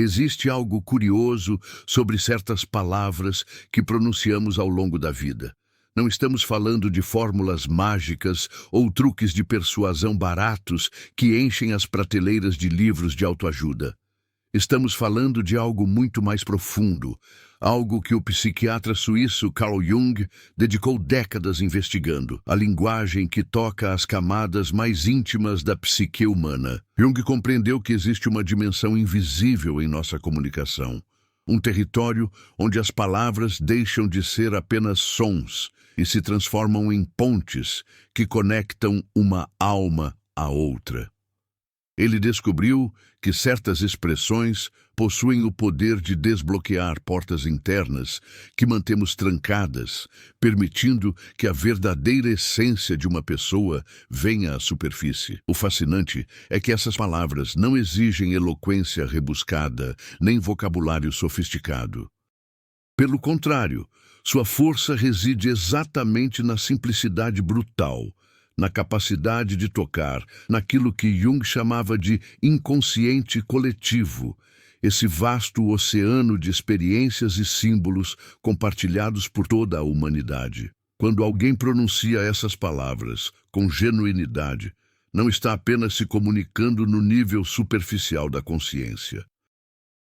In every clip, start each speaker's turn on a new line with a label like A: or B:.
A: Existe algo curioso sobre certas palavras que pronunciamos ao longo da vida. Não estamos falando de fórmulas mágicas ou truques de persuasão baratos que enchem as prateleiras de livros de autoajuda. Estamos falando de algo muito mais profundo, algo que o psiquiatra suíço Carl Jung dedicou décadas investigando, a linguagem que toca as camadas mais íntimas da psique humana. Jung compreendeu que existe uma dimensão invisível em nossa comunicação, um território onde as palavras deixam de ser apenas sons e se transformam em pontes que conectam uma alma à outra. Ele descobriu que certas expressões possuem o poder de desbloquear portas internas que mantemos trancadas, permitindo que a verdadeira essência de uma pessoa venha à superfície. O fascinante é que essas palavras não exigem eloquência rebuscada, nem vocabulário sofisticado. Pelo contrário, sua força reside exatamente na simplicidade brutal, na capacidade de tocar, naquilo que Jung chamava de inconsciente coletivo, esse vasto oceano de experiências e símbolos compartilhados por toda a humanidade. Quando alguém pronuncia essas palavras com genuinidade, não está apenas se comunicando no nível superficial da consciência.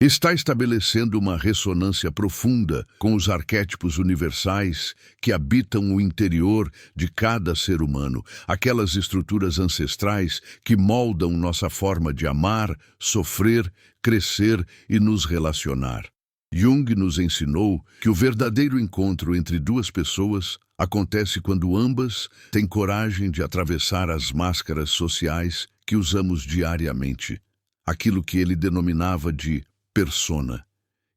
A: Está estabelecendo uma ressonância profunda com os arquétipos universais que habitam o interior de cada ser humano, aquelas estruturas ancestrais que moldam nossa forma de amar, sofrer, crescer e nos relacionar. Jung nos ensinou que o verdadeiro encontro entre duas pessoas acontece quando ambas têm coragem de atravessar as máscaras sociais que usamos diariamente, aquilo que ele denominava de persona,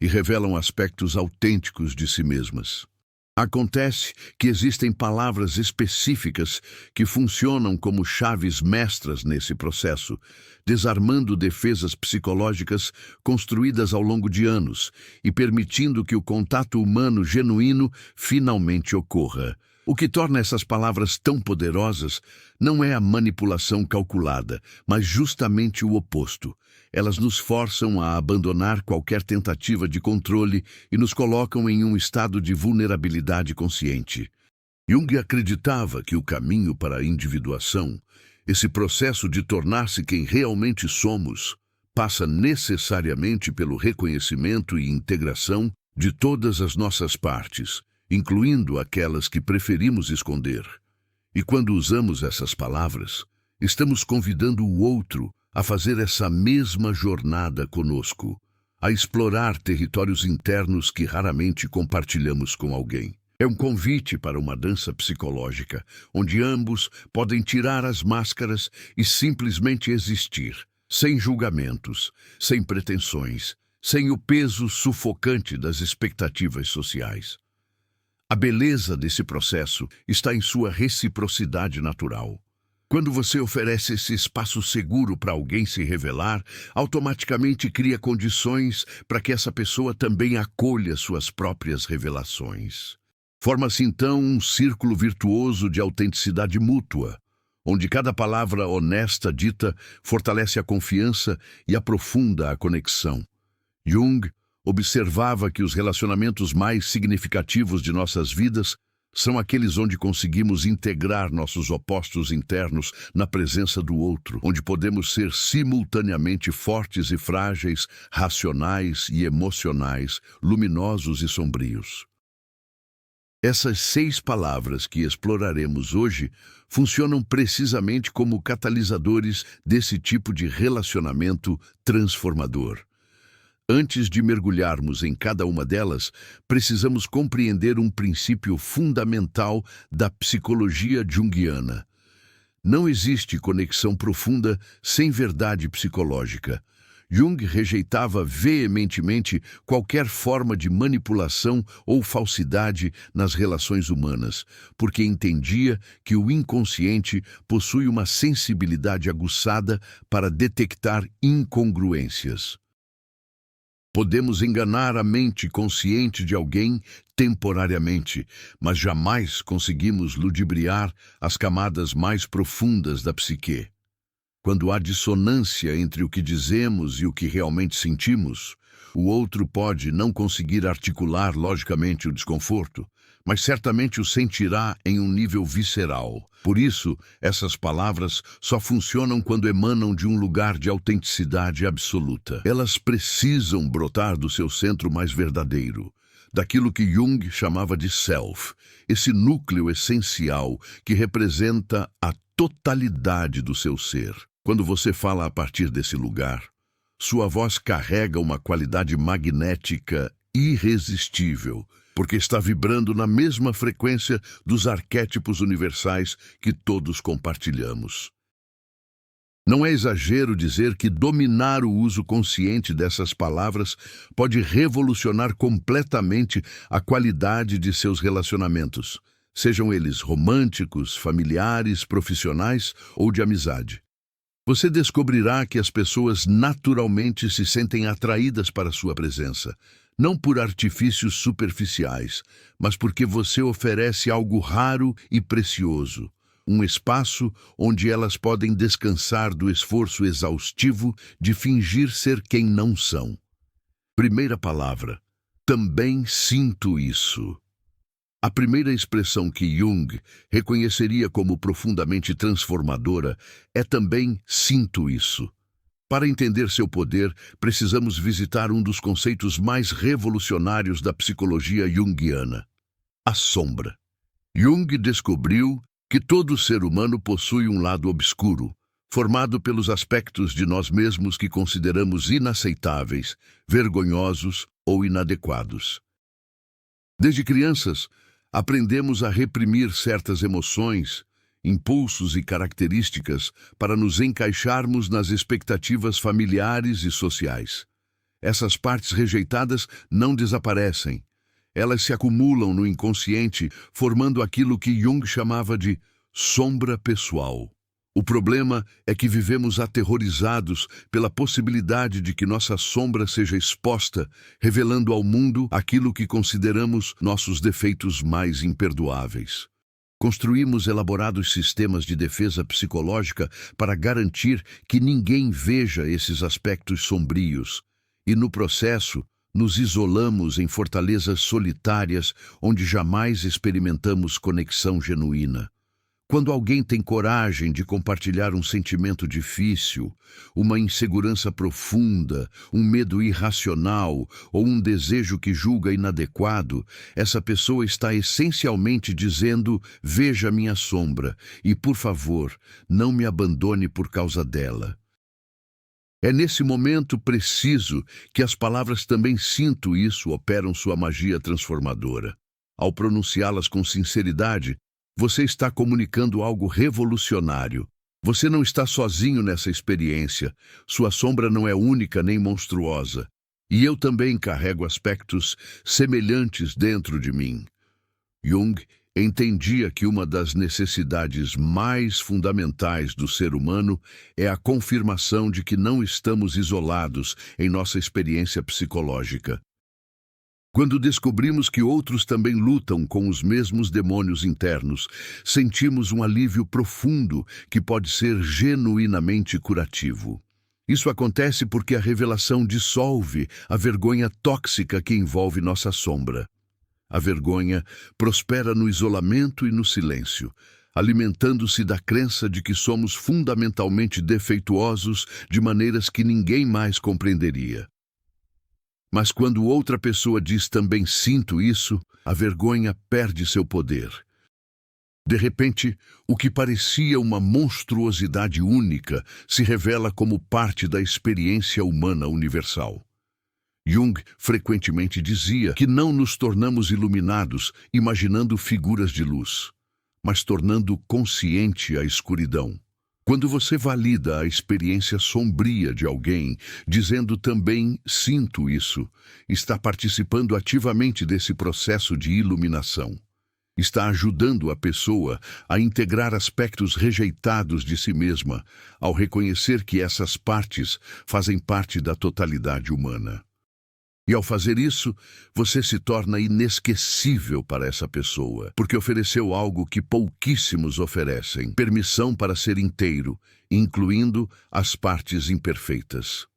A: e revelam aspectos autênticos de si mesmas. Acontece que existem palavras específicas que funcionam como chaves mestras nesse processo, desarmando defesas psicológicas construídas ao longo de anos e permitindo que o contato humano genuíno finalmente ocorra. O que torna essas palavras tão poderosas não é a manipulação calculada, mas justamente o oposto. Elas nos forçam a abandonar qualquer tentativa de controle e nos colocam em um estado de vulnerabilidade consciente. Jung acreditava que o caminho para a individuação, esse processo de tornar-se quem realmente somos, passa necessariamente pelo reconhecimento e integração de todas as nossas partes, incluindo aquelas que preferimos esconder. E quando usamos essas palavras, estamos convidando o outro a fazer essa mesma jornada conosco, a explorar territórios internos que raramente compartilhamos com alguém. É um convite para uma dança psicológica, onde ambos podem tirar as máscaras e simplesmente existir, sem julgamentos, sem pretensões, sem o peso sufocante das expectativas sociais. A beleza desse processo está em sua reciprocidade natural. Quando você oferece esse espaço seguro para alguém se revelar, automaticamente cria condições para que essa pessoa também acolha suas próprias revelações. Forma-se então um círculo virtuoso de autenticidade mútua, onde cada palavra honesta dita fortalece a confiança e aprofunda a conexão. Jung observava que os relacionamentos mais significativos de nossas vidas são aqueles onde conseguimos integrar nossos opostos internos na presença do outro, onde podemos ser simultaneamente fortes e frágeis, racionais e emocionais, luminosos e sombrios. Essas 6 palavras que exploraremos hoje funcionam precisamente como catalisadores desse tipo de relacionamento transformador. Antes de mergulharmos em cada uma delas, precisamos compreender um princípio fundamental da psicologia junguiana. Não existe conexão profunda sem verdade psicológica. Jung rejeitava veementemente qualquer forma de manipulação ou falsidade nas relações humanas, porque entendia que o inconsciente possui uma sensibilidade aguçada para detectar incongruências. Podemos enganar a mente consciente de alguém temporariamente, mas jamais conseguimos ludibriar as camadas mais profundas da psique. Quando há dissonância entre o que dizemos e o que realmente sentimos, O outro pode não conseguir articular logicamente o desconforto, mas certamente o sentirá em um nível visceral. Por isso, essas palavras só funcionam quando emanam de um lugar de autenticidade absoluta. Elas precisam brotar do seu centro mais verdadeiro, daquilo que Jung chamava de self, esse núcleo essencial que representa a totalidade do seu ser. Quando você fala a partir desse lugar, sua voz carrega uma qualidade magnética irresistível, porque está vibrando na mesma frequência dos arquétipos universais que todos compartilhamos. Não é exagero dizer que dominar o uso consciente dessas palavras pode revolucionar completamente a qualidade de seus relacionamentos, sejam eles românticos, familiares, profissionais ou de amizade. Você descobrirá que as pessoas naturalmente se sentem atraídas para sua presença, não por artifícios superficiais, mas porque você oferece algo raro e precioso, um espaço onde elas podem descansar do esforço exaustivo de fingir ser quem não são. Primeira palavra: também sinto isso. A primeira expressão que Jung reconheceria como profundamente transformadora é também sinto isso. Para entender seu poder, precisamos visitar um dos conceitos mais revolucionários da psicologia junguiana: a sombra. Jung descobriu que todo ser humano possui um lado obscuro, formado pelos aspectos de nós mesmos que consideramos inaceitáveis, vergonhosos ou inadequados. Desde crianças, aprendemos a reprimir certas emoções, impulsos e características para nos encaixarmos nas expectativas familiares e sociais. Essas partes rejeitadas não desaparecem. Elas se acumulam no inconsciente, formando aquilo que Jung chamava de sombra pessoal. O problema é que vivemos aterrorizados pela possibilidade de que nossa sombra seja exposta, revelando ao mundo aquilo que consideramos nossos defeitos mais imperdoáveis. Construímos elaborados sistemas de defesa psicológica para garantir que ninguém veja esses aspectos sombrios, e no processo, nos isolamos em fortalezas solitárias onde jamais experimentamos conexão genuína. Quando alguém tem coragem de compartilhar um sentimento difícil, uma insegurança profunda, um medo irracional ou um desejo que julga inadequado, essa pessoa está essencialmente dizendo: veja minha sombra e, por favor, não me abandone por causa dela. É nesse momento preciso que as palavras também sinto isso operam sua magia transformadora. Ao pronunciá-las com sinceridade, você está comunicando algo revolucionário. Você não está sozinho nessa experiência. Sua sombra não é única nem monstruosa. E eu também carrego aspectos semelhantes dentro de mim. Jung entendia que uma das necessidades mais fundamentais do ser humano é a confirmação de que não estamos isolados em nossa experiência psicológica. Quando descobrimos que outros também lutam com os mesmos demônios internos, sentimos um alívio profundo que pode ser genuinamente curativo. Isso acontece porque a revelação dissolve a vergonha tóxica que envolve nossa sombra. A vergonha prospera no isolamento e no silêncio, alimentando-se da crença de que somos fundamentalmente defeituosos de maneiras que ninguém mais compreenderia. Mas quando outra pessoa diz também sinto isso, a vergonha perde seu poder. De repente, o que parecia uma monstruosidade única se revela como parte da experiência humana universal. Jung frequentemente dizia que não nos tornamos iluminados imaginando figuras de luz, mas tornando consciente a escuridão. Quando você valida a experiência sombria de alguém, dizendo também sinto isso, está participando ativamente desse processo de iluminação. Está ajudando a pessoa a integrar aspectos rejeitados de si mesma, ao reconhecer que essas partes fazem parte da totalidade humana. E ao fazer isso, você se torna inesquecível para essa pessoa, porque ofereceu algo que pouquíssimos oferecem: permissão para ser inteiro, incluindo as partes imperfeitas.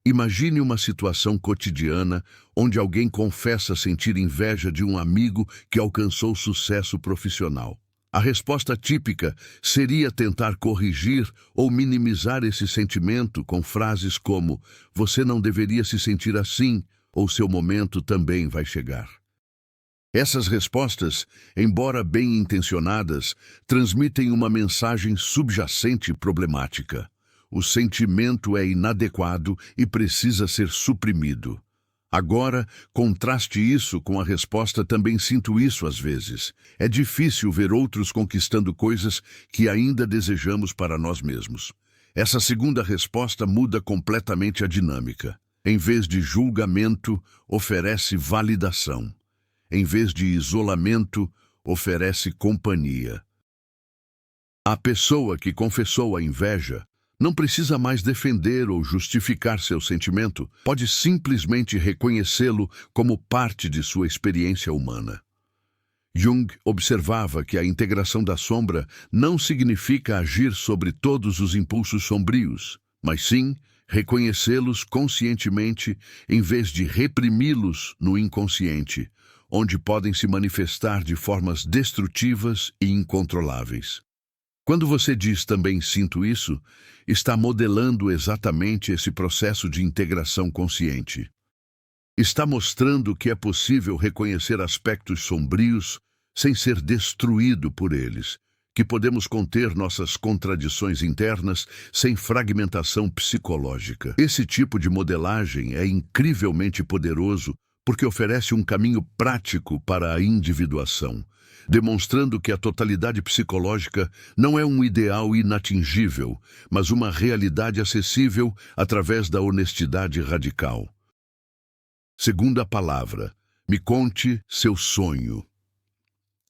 A: Imagine uma situação cotidiana onde alguém confessa sentir inveja de um amigo que alcançou sucesso profissional. A resposta típica seria tentar corrigir ou minimizar esse sentimento com frases como "você não deveria se sentir assim" ou "seu momento também vai chegar". Essas respostas, embora bem intencionadas, transmitem uma mensagem subjacente problemática. O sentimento é inadequado e precisa ser suprimido. Agora, contraste isso com a resposta "também sinto isso às vezes". É difícil ver outros conquistando coisas que ainda desejamos para nós mesmos. Essa segunda resposta muda completamente a dinâmica. Em vez de julgamento, oferece validação. Em vez de isolamento, oferece companhia. A pessoa que confessou a inveja não precisa mais defender ou justificar seu sentimento, pode simplesmente reconhecê-lo como parte de sua experiência humana. Jung observava que a integração da sombra não significa agir sobre todos os impulsos sombrios, mas sim reconhecê-los conscientemente em vez de reprimi-los no inconsciente, onde podem se manifestar de formas destrutivas e incontroláveis. Quando você diz "também sinto isso", está modelando exatamente esse processo de integração consciente. Está mostrando que é possível reconhecer aspectos sombrios sem ser destruído por eles, que podemos conter nossas contradições internas sem fragmentação psicológica. Esse tipo de modelagem é incrivelmente poderoso porque oferece um caminho prático para a individuação, demonstrando que a totalidade psicológica não é um ideal inatingível, mas uma realidade acessível através da honestidade radical. Segunda palavra, me conte seu sonho.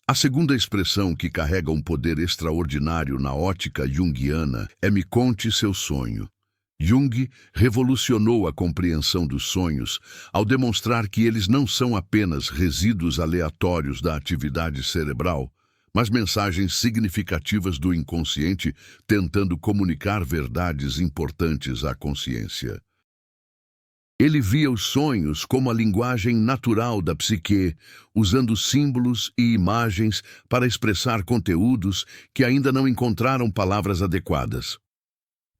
A: A segunda expressão que carrega um poder extraordinário na ótica junguiana é "me conte seu sonho". Jung revolucionou a compreensão dos sonhos ao demonstrar que eles não são apenas resíduos aleatórios da atividade cerebral, mas mensagens significativas do inconsciente tentando comunicar verdades importantes à consciência. Ele via os sonhos como a linguagem natural da psique, usando símbolos e imagens para expressar conteúdos que ainda não encontraram palavras adequadas.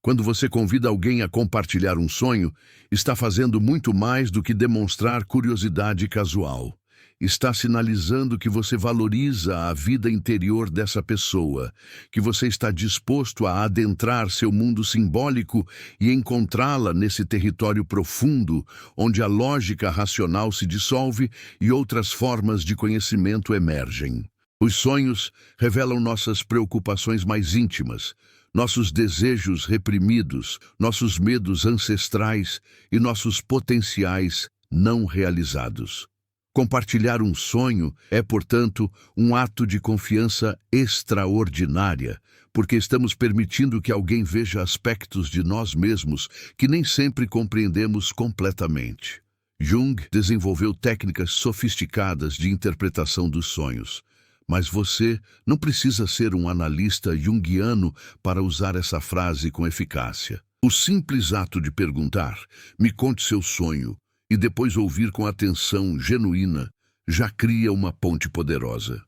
A: Quando você convida alguém a compartilhar um sonho, está fazendo muito mais do que demonstrar curiosidade casual. Está sinalizando que você valoriza a vida interior dessa pessoa, que você está disposto a adentrar seu mundo simbólico e encontrá-la nesse território profundo, onde a lógica racional se dissolve e outras formas de conhecimento emergem. Os sonhos revelam nossas preocupações mais íntimas, nossos desejos reprimidos, nossos medos ancestrais e nossos potenciais não realizados. Compartilhar um sonho é, portanto, um ato de confiança extraordinária, porque estamos permitindo que alguém veja aspectos de nós mesmos que nem sempre compreendemos completamente. Jung desenvolveu técnicas sofisticadas de interpretação dos sonhos. Mas você não precisa ser um analista junguiano para usar essa frase com eficácia. O simples ato de perguntar, "me conte seu sonho", e depois ouvir com atenção genuína, já cria uma ponte poderosa.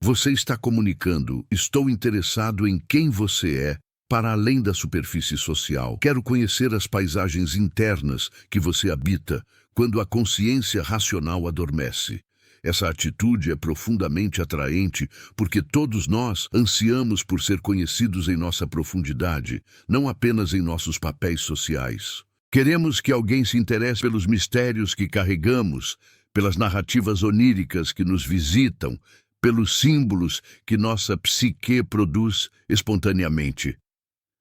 A: Você está comunicando, estou interessado em quem você é, para além da superfície social. Quero conhecer as paisagens internas que você habita quando a consciência racional adormece. Essa atitude é profundamente atraente porque todos nós ansiamos por ser conhecidos em nossa profundidade, não apenas em nossos papéis sociais. Queremos que alguém se interesse pelos mistérios que carregamos, pelas narrativas oníricas que nos visitam, pelos símbolos que nossa psique produz espontaneamente.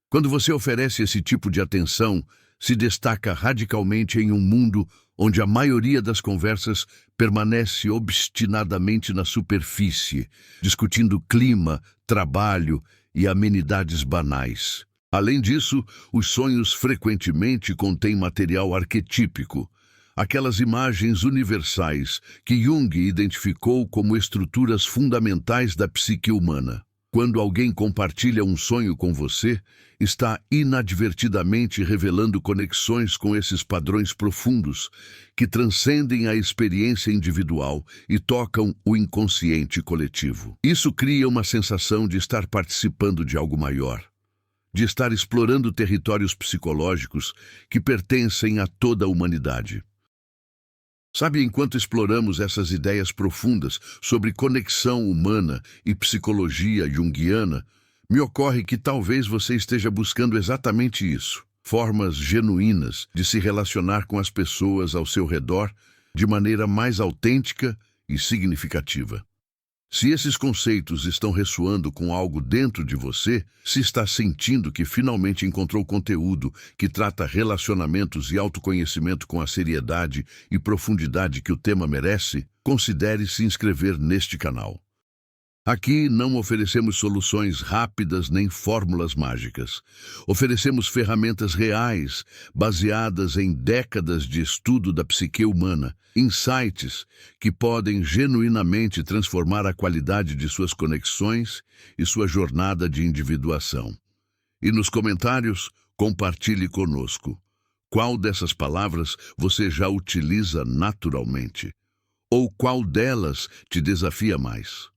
A: Quando você oferece esse tipo de atenção, se destaca radicalmente em um mundo onde a maioria das conversas permanece obstinadamente na superfície, discutindo clima, trabalho e amenidades banais. Além disso, os sonhos frequentemente contêm material arquetípico, aquelas imagens universais que Jung identificou como estruturas fundamentais da psique humana. Quando alguém compartilha um sonho com você, está inadvertidamente revelando conexões com esses padrões profundos que transcendem a experiência individual e tocam o inconsciente coletivo. Isso cria uma sensação de estar participando de algo maior, de estar explorando territórios psicológicos que pertencem a toda a humanidade. Sabe, enquanto exploramos essas ideias profundas sobre conexão humana e psicologia junguiana, me ocorre que talvez você esteja buscando exatamente isso, formas genuínas de se relacionar com as pessoas ao seu redor de maneira mais autêntica e significativa. Se esses conceitos estão ressoando com algo dentro de você, se está sentindo que finalmente encontrou conteúdo que trata relacionamentos e autoconhecimento com a seriedade e profundidade que o tema merece, considere se inscrever neste canal. Aqui não oferecemos soluções rápidas nem fórmulas mágicas. Oferecemos ferramentas reais, baseadas em décadas de estudo da psique humana, insights que podem genuinamente transformar a qualidade de suas conexões e sua jornada de individuação. E nos comentários, compartilhe conosco qual dessas palavras você já utiliza naturalmente, ou qual delas te desafia mais.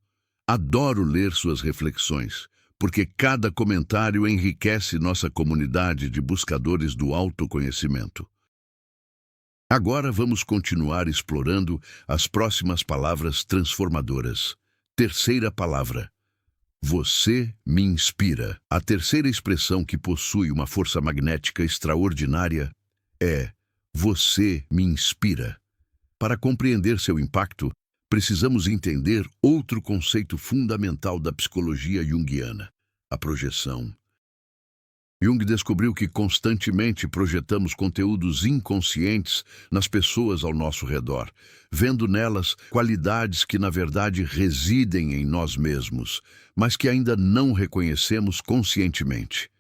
A: Adoro ler suas reflexões, porque cada comentário enriquece nossa comunidade de buscadores do autoconhecimento. Agora vamos continuar explorando as próximas palavras transformadoras. Terceira palavra. Você me inspira. A terceira expressão que possui uma força magnética extraordinária é você me inspira. Para compreender seu impacto, precisamos entender outro conceito fundamental da psicologia junguiana, a projeção. Jung descobriu que constantemente projetamos conteúdos inconscientes nas pessoas ao nosso redor, vendo nelas qualidades que na verdade residem em nós mesmos, mas que ainda não reconhecemos conscientemente.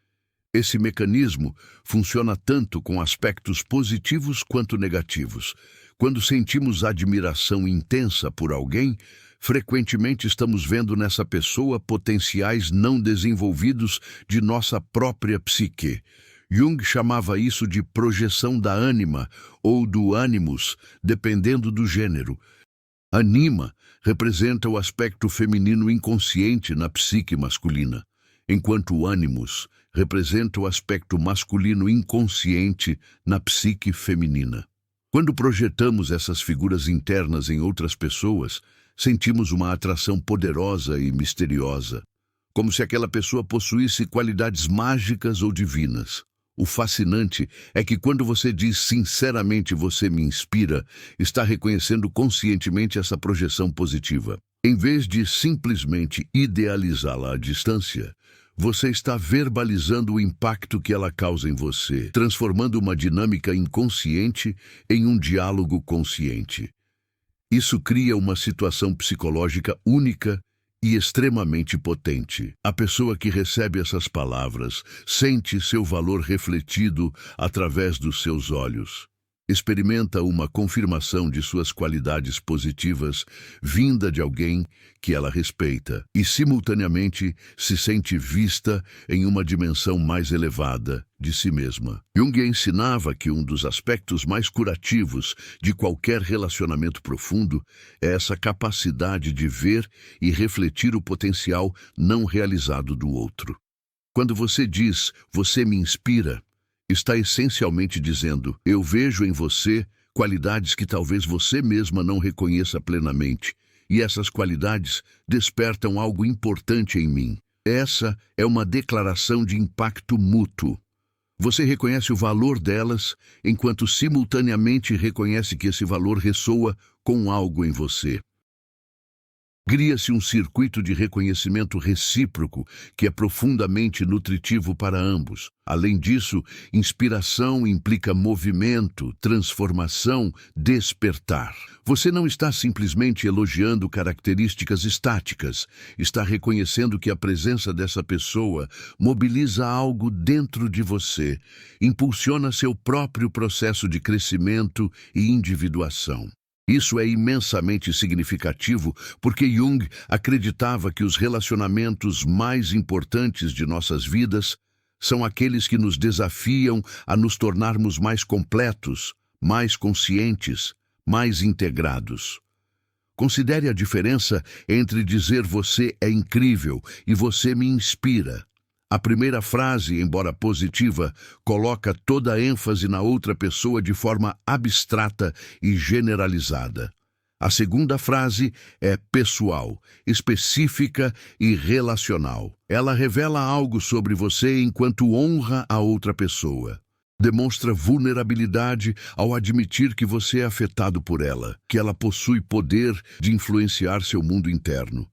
A: Esse mecanismo funciona tanto com aspectos positivos quanto negativos. Quando sentimos admiração intensa por alguém, frequentemente estamos vendo nessa pessoa potenciais não desenvolvidos de nossa própria psique. Jung chamava isso de projeção da ânima ou do ânimos, dependendo do gênero. Anima representa o aspecto feminino inconsciente na psique masculina, enquanto o ânimos representa o aspecto masculino inconsciente na psique feminina. Quando projetamos essas figuras internas em outras pessoas, sentimos uma atração poderosa e misteriosa, como se aquela pessoa possuísse qualidades mágicas ou divinas. O fascinante é que quando você diz sinceramente "você me inspira", está reconhecendo conscientemente essa projeção positiva. Em vez de simplesmente idealizá-la à distância, você está verbalizando o impacto que ela causa em você, transformando uma dinâmica inconsciente em um diálogo consciente. Isso cria uma situação psicológica única e extremamente potente. A pessoa que recebe essas palavras sente seu valor refletido através dos seus olhos. Experimenta uma confirmação de suas qualidades positivas vinda de alguém que ela respeita e, simultaneamente, se sente vista em uma dimensão mais elevada de si mesma. Jung ensinava que um dos aspectos mais curativos de qualquer relacionamento profundo é essa capacidade de ver e refletir o potencial não realizado do outro. Quando você diz "você me inspira", está essencialmente dizendo: eu vejo em você qualidades que talvez você mesma não reconheça plenamente, e essas qualidades despertam algo importante em mim. Essa é uma declaração de impacto mútuo. Você reconhece o valor delas, enquanto simultaneamente reconhece que esse valor ressoa com algo em você. Cria-se um circuito de reconhecimento recíproco que é profundamente nutritivo para ambos. Além disso, inspiração implica movimento, transformação, despertar. Você não está simplesmente elogiando características estáticas, está reconhecendo que a presença dessa pessoa mobiliza algo dentro de você, impulsiona seu próprio processo de crescimento e individuação. Isso é imensamente significativo porque Jung acreditava que os relacionamentos mais importantes de nossas vidas são aqueles que nos desafiam a nos tornarmos mais completos, mais conscientes, mais integrados. Considere a diferença entre dizer "você é incrível" e "você me inspira". A primeira frase, embora positiva, coloca toda a ênfase na outra pessoa de forma abstrata e generalizada. A segunda frase é pessoal, específica e relacional. Ela revela algo sobre você enquanto honra a outra pessoa. Demonstra vulnerabilidade ao admitir que você é afetado por ela, que ela possui poder de influenciar seu mundo interno.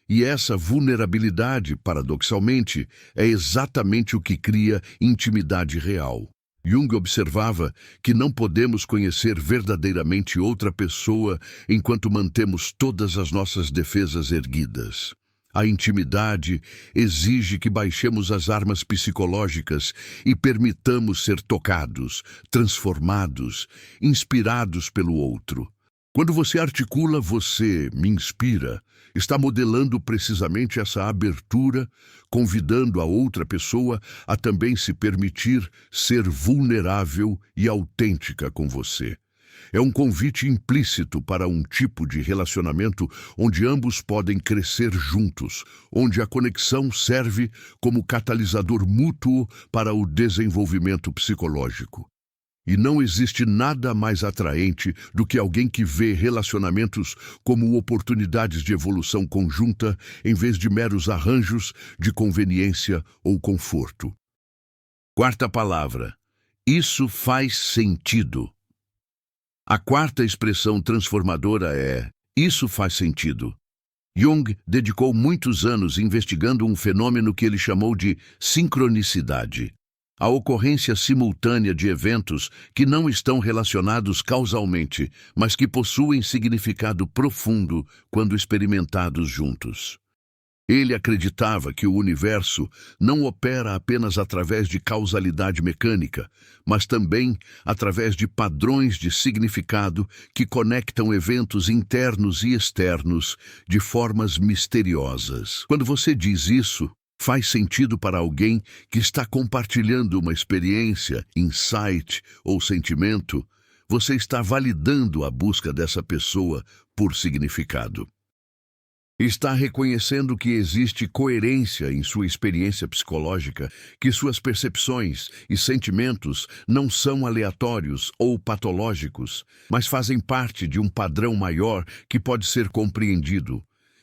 A: E essa vulnerabilidade, paradoxalmente, é exatamente o que cria intimidade real. Jung observava que não podemos conhecer verdadeiramente outra pessoa enquanto mantemos todas as nossas defesas erguidas. A intimidade exige que baixemos as armas psicológicas e permitamos ser tocados, transformados, inspirados pelo outro. Quando você articula "você me inspira", está modelando precisamente essa abertura, convidando a outra pessoa a também se permitir ser vulnerável e autêntica com você. É um convite implícito para um tipo de relacionamento onde ambos podem crescer juntos, onde a conexão serve como catalisador mútuo para o desenvolvimento psicológico. E não existe nada mais atraente do que alguém que vê relacionamentos como oportunidades de evolução conjunta em vez de meros arranjos de conveniência ou conforto. Quarta palavra: isso faz sentido. A quarta expressão transformadora é "isso faz sentido". Jung dedicou muitos anos investigando um fenômeno que ele chamou de sincronicidade. A ocorrência simultânea de eventos que não estão relacionados causalmente, mas que possuem significado profundo quando experimentados juntos. Ele acreditava que o universo não opera apenas através de causalidade mecânica, mas também através de padrões de significado que conectam eventos internos e externos de formas misteriosas. Quando você diz isso, faz sentido para alguém que está compartilhando uma experiência, insight ou sentimento, você está validando a busca dessa pessoa por significado. Está reconhecendo que existe coerência em sua experiência psicológica, que suas percepções e sentimentos não são aleatórios ou patológicos, mas fazem parte de um padrão maior que pode ser compreendido.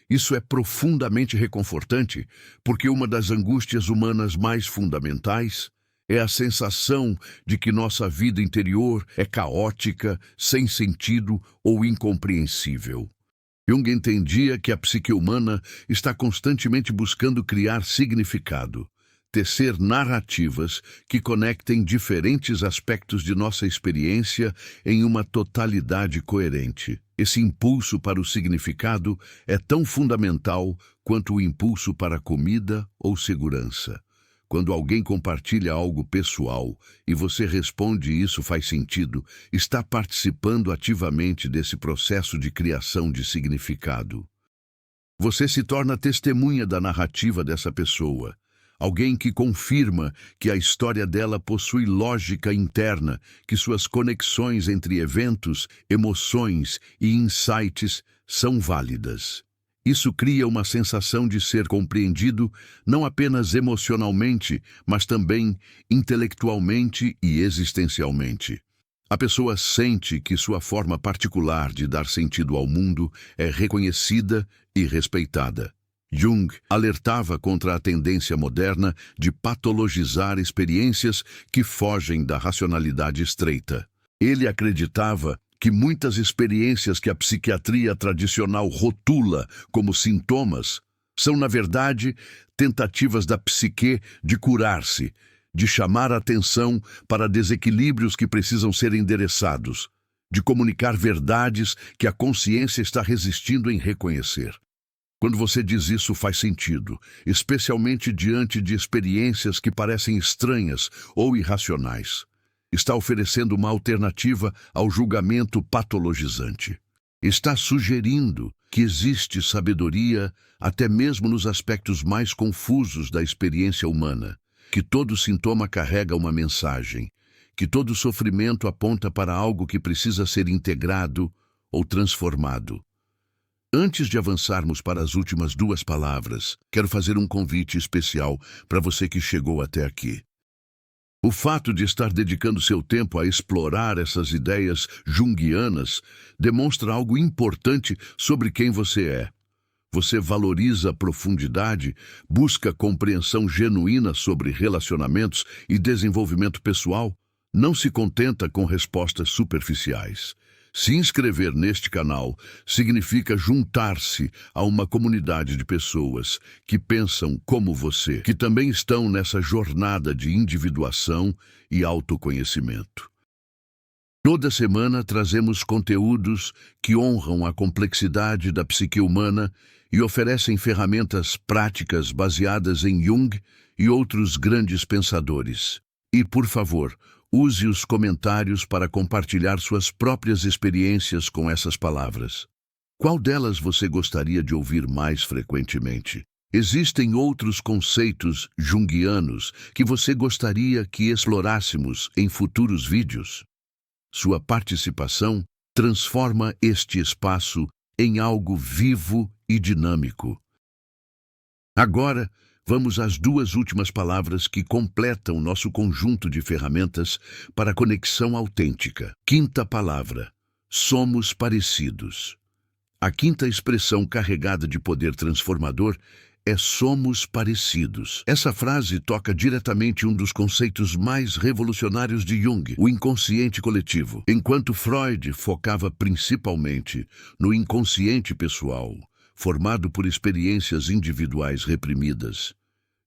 A: Isso é profundamente reconfortante, porque uma das angústias humanas mais fundamentais é a sensação de que nossa vida interior é caótica, sem sentido ou incompreensível. Jung entendia que a psique humana está constantemente buscando criar significado, tecer narrativas que conectem diferentes aspectos de nossa experiência em uma totalidade coerente. Esse impulso para o significado é tão fundamental quanto o impulso para a comida ou segurança. Quando alguém compartilha algo pessoal e você responde "isso faz sentido", está participando ativamente desse processo de criação de significado. Você se torna testemunha da narrativa dessa pessoa, alguém que confirma que a história dela possui lógica interna, que suas conexões entre eventos, emoções e insights são válidas. Isso cria uma sensação de ser compreendido não apenas emocionalmente, mas também intelectualmente e existencialmente. A pessoa sente que sua forma particular de dar sentido ao mundo é reconhecida e respeitada. Jung alertava contra a tendência moderna de patologizar experiências que fogem da racionalidade estreita. Ele acreditava que muitas experiências que a psiquiatria tradicional rotula como sintomas são, na verdade, tentativas da psique de curar-se, de chamar a atenção para desequilíbrios que precisam ser endereçados, de comunicar verdades que a consciência está resistindo em reconhecer. Quando você diz "isso faz sentido", especialmente diante de experiências que parecem estranhas ou irracionais, está oferecendo uma alternativa ao julgamento patologizante. Está sugerindo que existe sabedoria até mesmo nos aspectos mais confusos da experiência humana, que todo sintoma carrega uma mensagem, que todo sofrimento aponta para algo que precisa ser integrado ou transformado. Antes de avançarmos para as últimas duas palavras, quero fazer um convite especial para você que chegou até aqui. O fato de estar dedicando seu tempo a explorar essas ideias junguianas demonstra algo importante sobre quem você é. Você valoriza a profundidade, busca compreensão genuína sobre relacionamentos e desenvolvimento pessoal, não se contenta com respostas superficiais. Se inscrever neste canal significa juntar-se a uma comunidade de pessoas que pensam como você, que também estão nessa jornada de individuação e autoconhecimento. Toda semana trazemos conteúdos que honram a complexidade da psique humana e oferecem ferramentas práticas baseadas em Jung e outros grandes pensadores. E, por favor, use os comentários para compartilhar suas próprias experiências com essas palavras. Qual delas você gostaria de ouvir mais frequentemente? Existem outros conceitos junguianos que você gostaria que explorássemos em futuros vídeos? Sua participação transforma este espaço em algo vivo e dinâmico. Agora, vamos às duas últimas palavras que completam nosso conjunto de ferramentas para a conexão autêntica. Quinta palavra: somos parecidos. A quinta expressão carregada de poder transformador é somos parecidos. Essa frase toca diretamente um dos conceitos mais revolucionários de Jung, o inconsciente coletivo. Enquanto Freud focava principalmente no inconsciente pessoal, formado por experiências individuais reprimidas,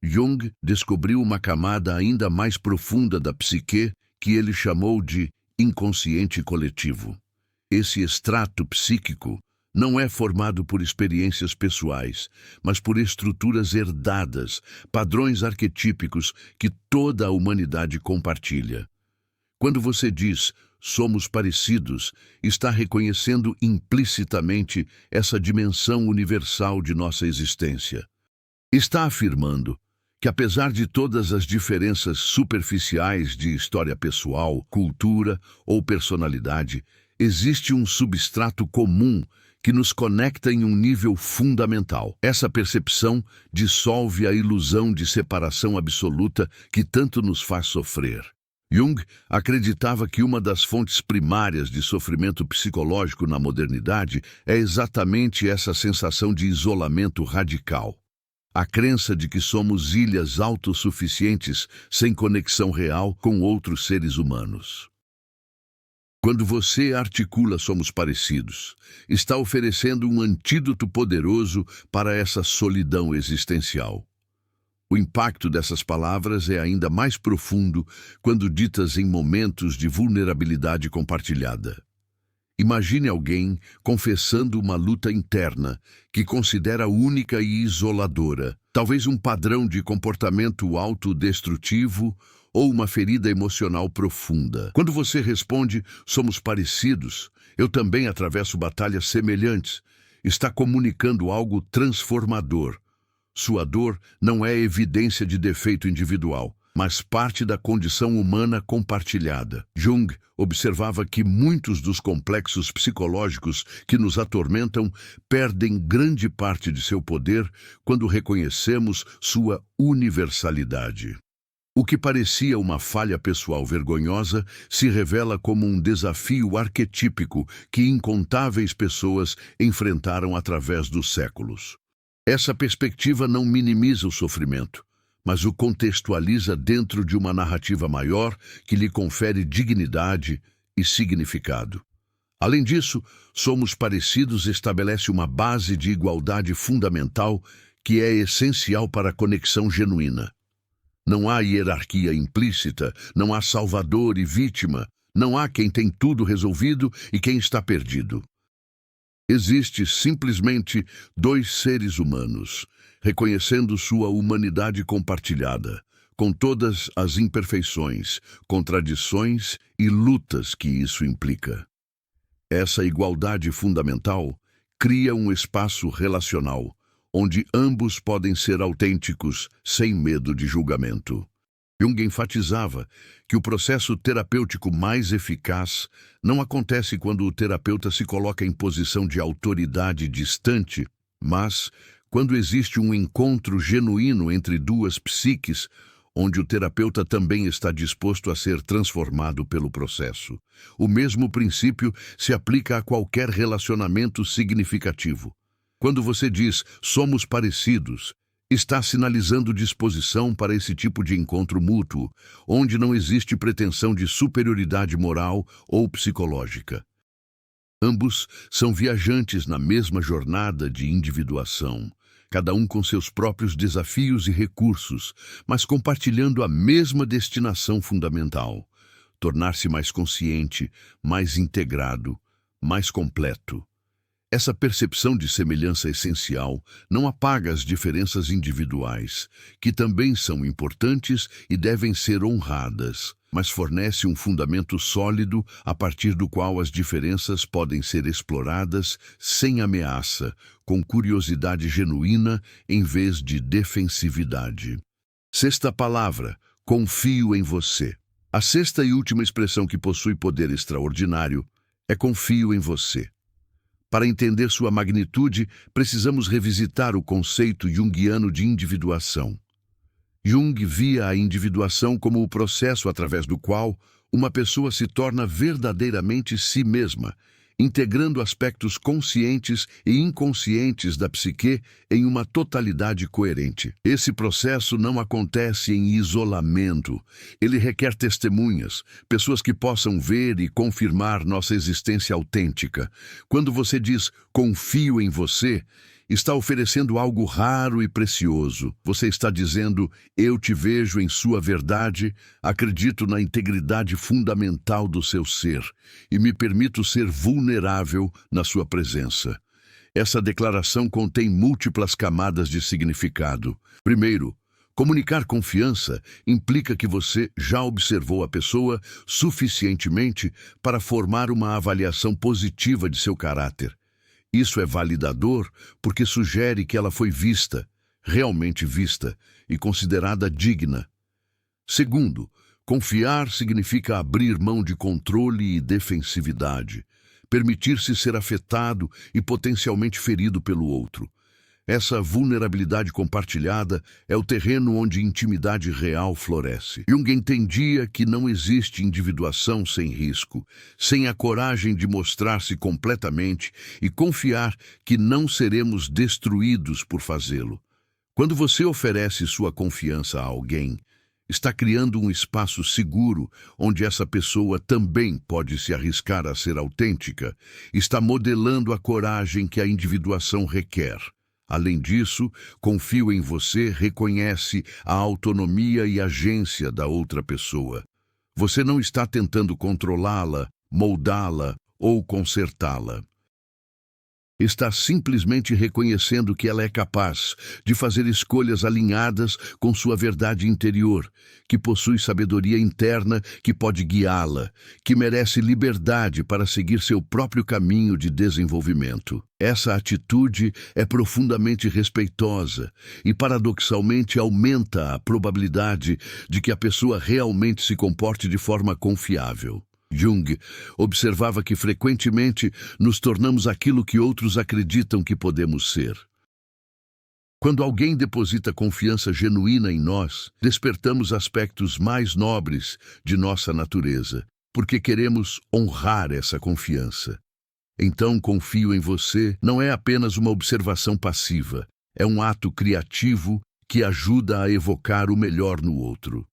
A: Jung descobriu uma camada ainda mais profunda da psique que ele chamou de inconsciente coletivo. Esse extrato psíquico não é formado por experiências pessoais, mas por estruturas herdadas, padrões arquetípicos que toda a humanidade compartilha. Quando você diz somos parecidos, está reconhecendo implicitamente essa dimensão universal de nossa existência. Está afirmando que, apesar de todas as diferenças superficiais de história pessoal, cultura ou personalidade, existe um substrato comum que nos conecta em um nível fundamental. Essa percepção dissolve a ilusão de separação absoluta que tanto nos faz sofrer. Jung acreditava que uma das fontes primárias de sofrimento psicológico na modernidade é exatamente essa sensação de isolamento radical. A crença de que somos ilhas autossuficientes sem conexão real com outros seres humanos. Quando você articula somos parecidos, está oferecendo um antídoto poderoso para essa solidão existencial. O impacto dessas palavras é ainda mais profundo quando ditas em momentos de vulnerabilidade compartilhada. Imagine alguém confessando uma luta interna que considera única e isoladora, talvez um padrão de comportamento autodestrutivo ou uma ferida emocional profunda. Quando você responde, somos parecidos, eu também atravesso batalhas semelhantes, está comunicando algo transformador. Sua dor não é evidência de defeito individual, mas parte da condição humana compartilhada. Jung observava que muitos dos complexos psicológicos que nos atormentam perdem grande parte de seu poder quando reconhecemos sua universalidade. O que parecia uma falha pessoal vergonhosa se revela como um desafio arquetípico que incontáveis pessoas enfrentaram através dos séculos. Essa perspectiva não minimiza o sofrimento, mas o contextualiza dentro de uma narrativa maior que lhe confere dignidade e significado. Além disso, somos parecidos estabelece uma base de igualdade fundamental que é essencial para a conexão genuína. Não há hierarquia implícita, não há salvador e vítima, não há quem tem tudo resolvido e quem está perdido. Existe simplesmente dois seres humanos, reconhecendo sua humanidade compartilhada, com todas as imperfeições, contradições e lutas que isso implica. Essa igualdade fundamental cria um espaço relacional, onde ambos podem ser autênticos sem medo de julgamento. Jung enfatizava que o processo terapêutico mais eficaz não acontece quando o terapeuta se coloca em posição de autoridade distante, mas quando existe um encontro genuíno entre duas psiques, onde o terapeuta também está disposto a ser transformado pelo processo. O mesmo princípio se aplica a qualquer relacionamento significativo. Quando você diz "somos parecidos", está sinalizando disposição para esse tipo de encontro mútuo, onde não existe pretensão de superioridade moral ou psicológica. Ambos são viajantes na mesma jornada de individuação, cada um com seus próprios desafios e recursos, mas compartilhando a mesma destinação fundamental: tornar-se mais consciente, mais integrado, mais completo. Essa percepção de semelhança essencial não apaga as diferenças individuais, que também são importantes e devem ser honradas, mas fornece um fundamento sólido a partir do qual as diferenças podem ser exploradas sem ameaça, com curiosidade genuína em vez de defensividade. Sexta palavra: confio em você. A sexta e última expressão que possui poder extraordinário é confio em você. Para entender sua magnitude, precisamos revisitar o conceito junguiano de individuação. Jung via a individuação como o processo através do qual uma pessoa se torna verdadeiramente si mesma, integrando aspectos conscientes e inconscientes da psique em uma totalidade coerente. Esse processo não acontece em isolamento. Ele requer testemunhas, pessoas que possam ver e confirmar nossa existência autêntica. Quando você diz "confio em você", está oferecendo algo raro e precioso. Você está dizendo: eu te vejo em sua verdade, acredito na integridade fundamental do seu ser e me permito ser vulnerável na sua presença. Essa declaração contém múltiplas camadas de significado. Primeiro, comunicar confiança implica que você já observou a pessoa suficientemente para formar uma avaliação positiva de seu caráter. Isso é validador porque sugere que ela foi vista, realmente vista, e considerada digna. Segundo, confiar significa abrir mão de controle e defensividade, permitir-se ser afetado e potencialmente ferido pelo outro. Essa vulnerabilidade compartilhada é o terreno onde intimidade real floresce. Jung entendia que não existe individuação sem risco, sem a coragem de mostrar-se completamente e confiar que não seremos destruídos por fazê-lo. Quando você oferece sua confiança a alguém, está criando um espaço seguro onde essa pessoa também pode se arriscar a ser autêntica, está modelando a coragem que a individuação requer. Além disso, confio em você reconhece a autonomia e agência da outra pessoa. Você não está tentando controlá-la, moldá-la ou consertá-la. Está simplesmente reconhecendo que ela é capaz de fazer escolhas alinhadas com sua verdade interior, que possui sabedoria interna que pode guiá-la, que merece liberdade para seguir seu próprio caminho de desenvolvimento. Essa atitude é profundamente respeitosa e, paradoxalmente, aumenta a probabilidade de que a pessoa realmente se comporte de forma confiável. Jung observava que frequentemente nos tornamos aquilo que outros acreditam que podemos ser. Quando alguém deposita confiança genuína em nós, despertamos aspectos mais nobres de nossa natureza, porque queremos honrar essa confiança. Então, confio em você não é apenas uma observação passiva, é um ato criativo que ajuda a evocar o melhor no outro.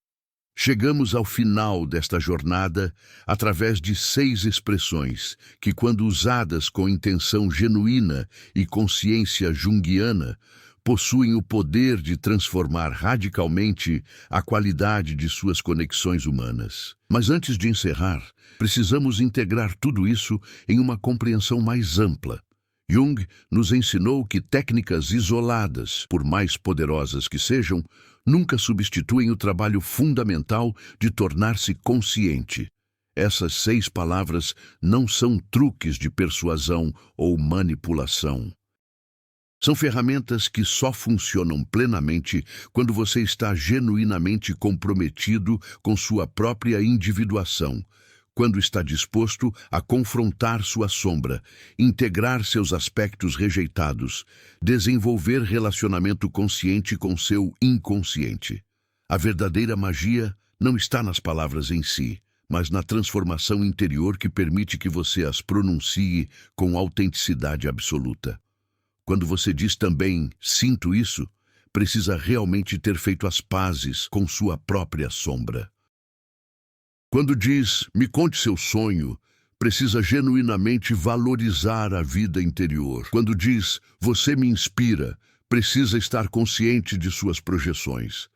A: Chegamos ao final desta jornada através de 6 expressões que, quando usadas com intenção genuína e consciência junguiana, possuem o poder de transformar radicalmente a qualidade de suas conexões humanas. Mas antes de encerrar, precisamos integrar tudo isso em uma compreensão mais ampla. Jung nos ensinou que técnicas isoladas, por mais poderosas que sejam, nunca substituem o trabalho fundamental de tornar-se consciente. Essas 6 palavras não são truques de persuasão ou manipulação. São ferramentas que só funcionam plenamente quando você está genuinamente comprometido com sua própria individuação, quando está disposto a confrontar sua sombra, integrar seus aspectos rejeitados, desenvolver relacionamento consciente com seu inconsciente. A verdadeira magia não está nas palavras em si, mas na transformação interior que permite que você as pronuncie com autenticidade absoluta. Quando você diz também, sinto isso, precisa realmente ter feito as pazes com sua própria sombra. Quando diz, me conte seu sonho, precisa genuinamente valorizar a vida interior. Quando diz, você me inspira, precisa estar consciente de suas projeções.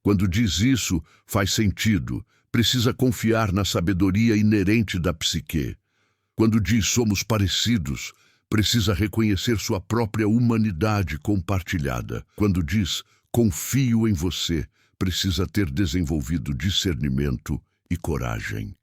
A: Quando diz isso, faz sentido, precisa confiar na sabedoria inerente da psique. Quando diz somos parecidos, precisa reconhecer sua própria humanidade compartilhada. Quando diz, confio em você, precisa ter desenvolvido discernimento e coragem.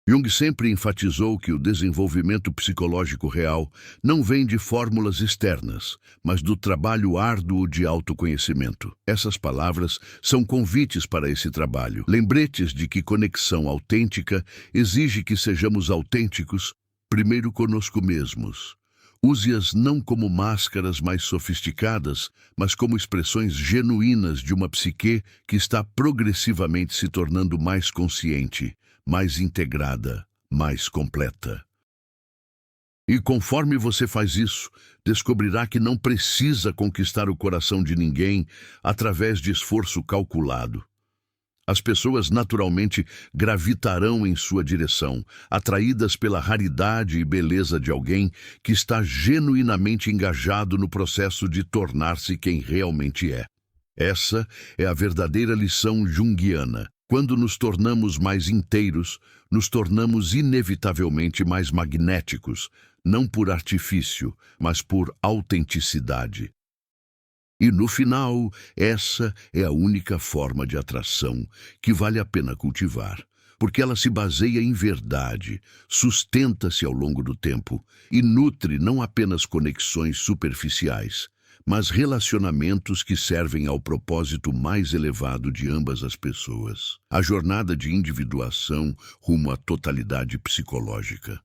A: Jung sempre enfatizou que o desenvolvimento psicológico real não vem de fórmulas externas, mas do trabalho árduo de autoconhecimento. Essas palavras são convites para esse trabalho, lembretes de que conexão autêntica exige que sejamos autênticos primeiro conosco mesmos. Use-as não como máscaras mais sofisticadas, mas como expressões genuínas de uma psique que está progressivamente se tornando mais consciente, mais integrada, mais completa. E conforme você faz isso, descobrirá que não precisa conquistar o coração de ninguém através de esforço calculado. As pessoas naturalmente gravitarão em sua direção, atraídas pela raridade e beleza de alguém que está genuinamente engajado no processo de tornar-se quem realmente é. Essa é a verdadeira lição junguiana. Quando nos tornamos mais inteiros, nos tornamos inevitavelmente mais magnéticos, não por artifício, mas por autenticidade. E no final, essa é a única forma de atração que vale a pena cultivar, porque ela se baseia em verdade, sustenta-se ao longo do tempo e nutre não apenas conexões superficiais, mas relacionamentos que servem ao propósito mais elevado de ambas as pessoas, a jornada de individuação rumo à totalidade psicológica.